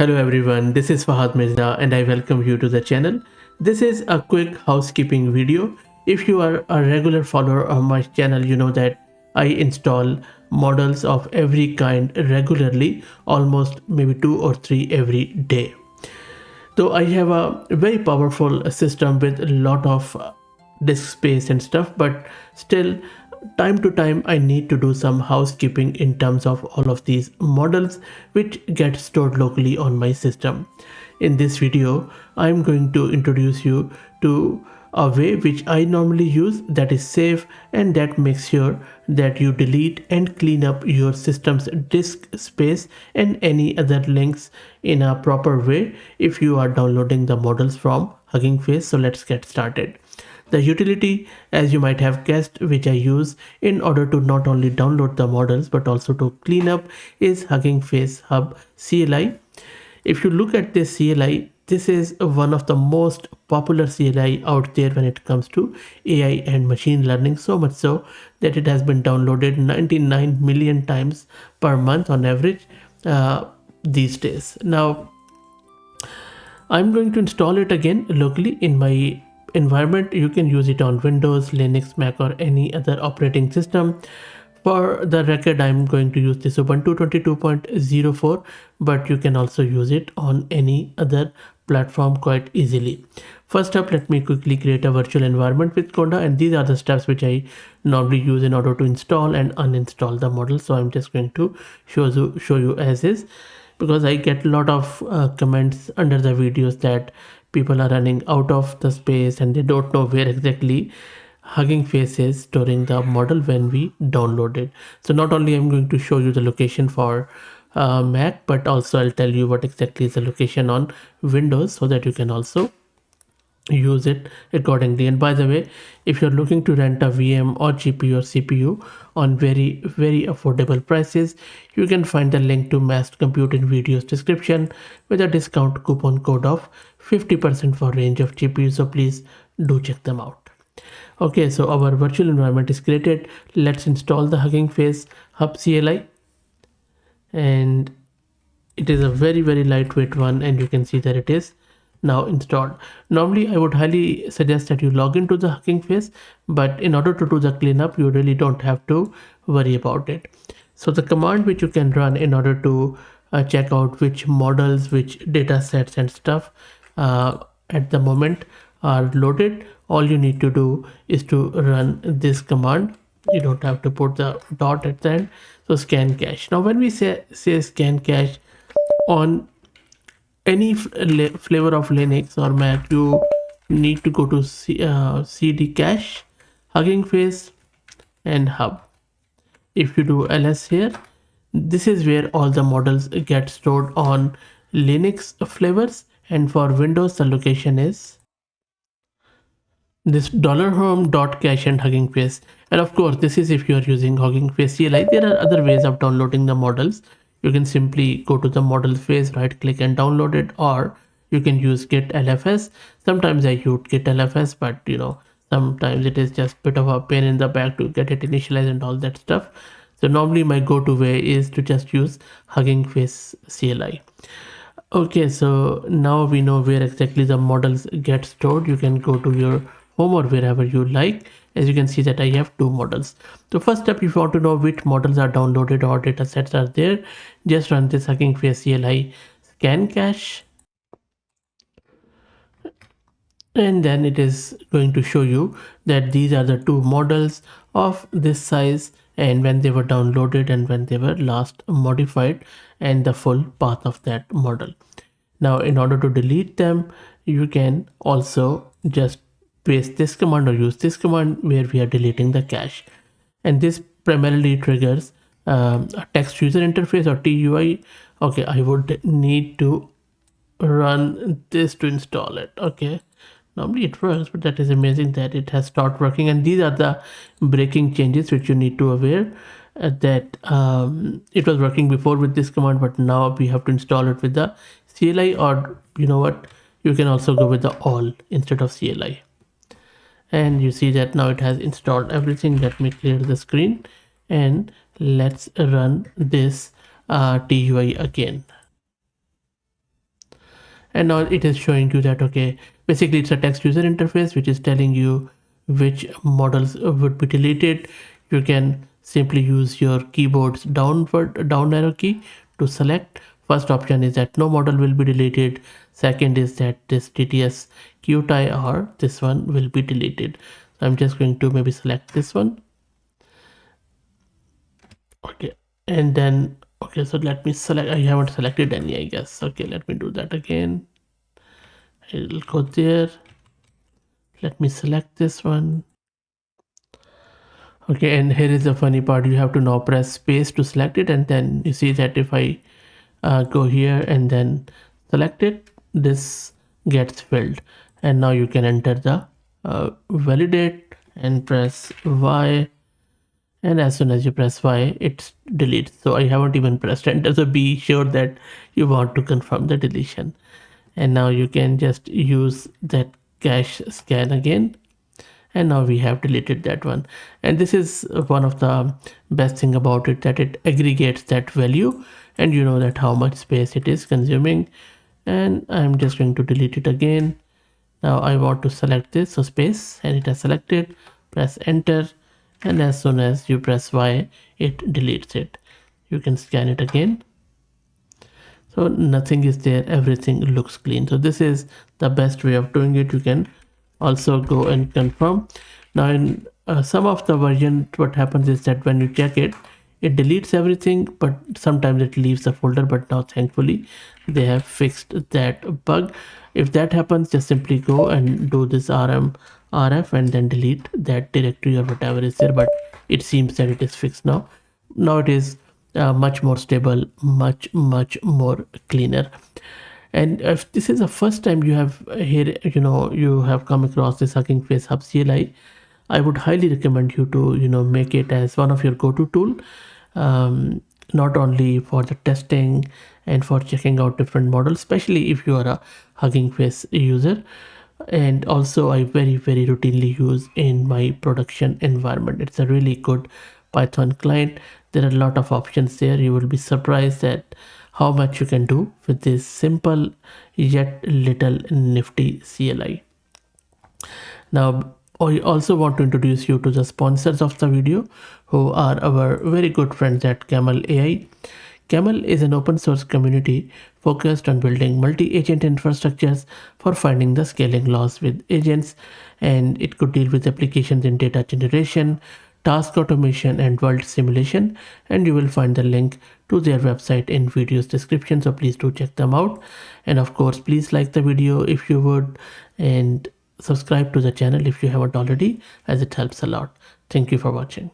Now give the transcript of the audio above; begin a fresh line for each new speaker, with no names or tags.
Hello everyone, this is Fahad Mirza and I welcome you to the channel. This is a quick housekeeping video. If you are a regular follower of my channel, you know that I install models of every kind regularly, almost maybe 2 or 3 every day. Though I have a very powerful system with a lot of disk space and stuff, but still time to time I need to do some housekeeping in terms of all of these models which get stored locally on my system. In this video, I'm going to introduce you to a way which I normally use that is safe and that makes sure that you delete and clean up your system's disk space and any other links in a proper way if you are downloading the models from Hugging Face. So let's get started. The utility, as you might have guessed, which I use in order to not only download the models but also to clean up is Hugging Face Hub CLI. If you look at this CLI, this is one of the most popular CLI out there when it comes to AI and machine learning, so much so that it has been downloaded 99 million times per month on average these days. Now, I'm going to install it again locally in my environment. You can use it on Windows, Linux, Mac, or any other operating system. For the record, I'm going to use this Ubuntu 22.04, but you can also use it on any other platform quite easily. First up, let me quickly create a virtual environment with Conda, and these are the steps which I normally use in order to install and uninstall the model. So I'm just going to show you as is, because I get a lot of comments under the videos that people are running out of the space and they don't know where exactly Hugging Face is storing the model when we download it. So not only I'm going to show you the location for Mac, but also I'll tell you what exactly is the location on Windows so that you can also use it accordingly. And by the way, if you're looking to rent a VM or GPU or CPU on very affordable prices, you can find the link to Massed Compute in video's description with a discount coupon code of 50% for range of GPU. So please do check them out. Okay, so our virtual environment is created. Let's install the Hugging Face Hub CLI, and it is a very lightweight one, and you can see that it is now installed. Normally I would highly suggest that you log into the Hugging Face, but in order to do the cleanup you really don't have to worry about it. So the command which you can run in order to check out which models, which data sets and stuff at the moment are loaded, all you need to do is to run this command. You don't have to put the dot at the end. So scan cache. Now when we say scan cache on any flavor of Linux or Mac, you need to go to cd cache, Hugging Face and Hub. If you do ls here, this is where all the models get stored on Linux flavors, and for Windows the location is this $home.cache and Hugging Face. And of course this is if you are using Hugging Face CLI. There are other ways of downloading the models. You can simply go to the model phase, right click and download it, or you can use git lfs. Sometimes I use git lfs, but you know, sometimes it is just a bit of a pain in the back to get it initialized and all that stuff. So normally my go-to way is to just use Hugging Face CLI. Okay, so now we know where exactly the models get stored. You can go to your home or wherever you like. As you can see that I have 2 models. So first step, if you want to know which models are downloaded or data sets are there, just run this Hugging Face CLI scan cache, and then it is going to show you that these are the 2 models of this size and when they were downloaded and when they were last modified and the full path of that model. Now in order to delete them, you can also just paste this command or use this command where we are deleting the cache, and this primarily triggers a text user interface or TUI. Okay, I would need to run this to install it. Okay, normally it works, but that is amazing that it has started working. And these are the breaking changes which you need to aware that it was working before with this command, but now we have to install it with the CLI, or you know what, you can also go with the all instead of CLI. And you see that now it has installed everything. Let me clear the screen and let's run this TUI again. and now it is showing you that, okay, basically it's a text user interface which is telling you which models would be deleted. You can simply use your keyboard's down arrow key to select. First option is that no model will be deleted. Second is that this TTS qtie or this one will be deleted. So I'm just going to maybe select this one. Okay, and then okay, so let me select. I haven't selected any, I guess. Okay, let me do that again. I'll go there. Let me select this one. Okay, and here is the funny part. You have to now press space to select it, and then you see that if I go here and then select it, this gets filled, and now you can enter the validate and press Y, and as soon as you press Y, it deletes. So I haven't even pressed enter, so be sure that you want to confirm the deletion. And now you can just use that cache scan again, and now we have deleted that one. And this is one of the best thing about it, that it aggregates that value and you know that how much space it is consuming. And I'm just going to delete it again. Now I want to select this, so space, and it has selected. Press enter, and as soon as you press Y, it deletes it. You can scan it again, so nothing is there, everything looks clean. So this is the best way of doing it. You can also go and confirm. Now in some of the version, what happens is that when you check it, it deletes everything, but sometimes it leaves the folder. But now thankfully they have fixed that bug. If that happens, just simply go and do this rf and then delete that directory or whatever is there. But it seems that it is fixed now. Now it is much more stable, much more cleaner. And if this is the first time you have here, you have come across this Hugging Face Hub CLI, I would highly recommend you to make it as one of your go-to tool, not only for the testing and for checking out different models, especially if you are a Hugging Face user. And also I very routinely use in my production environment. It's a really good Python client. There are a lot of options there. You will be surprised at how much you can do with this simple yet little nifty CLI. Now I also want to introduce you to the sponsors of the video, who are our very good friends at Camel AI. Camel is an open source community focused on building multi-agent infrastructures for finding the scaling laws with agents, and it could deal with applications in data generation, task automation, and world simulation. And you will find the link to their website in video's description, so please do check them out. And of course, please like the video if you would, and subscribe to the channel if you haven't already, as it helps a lot. Thank you for watching.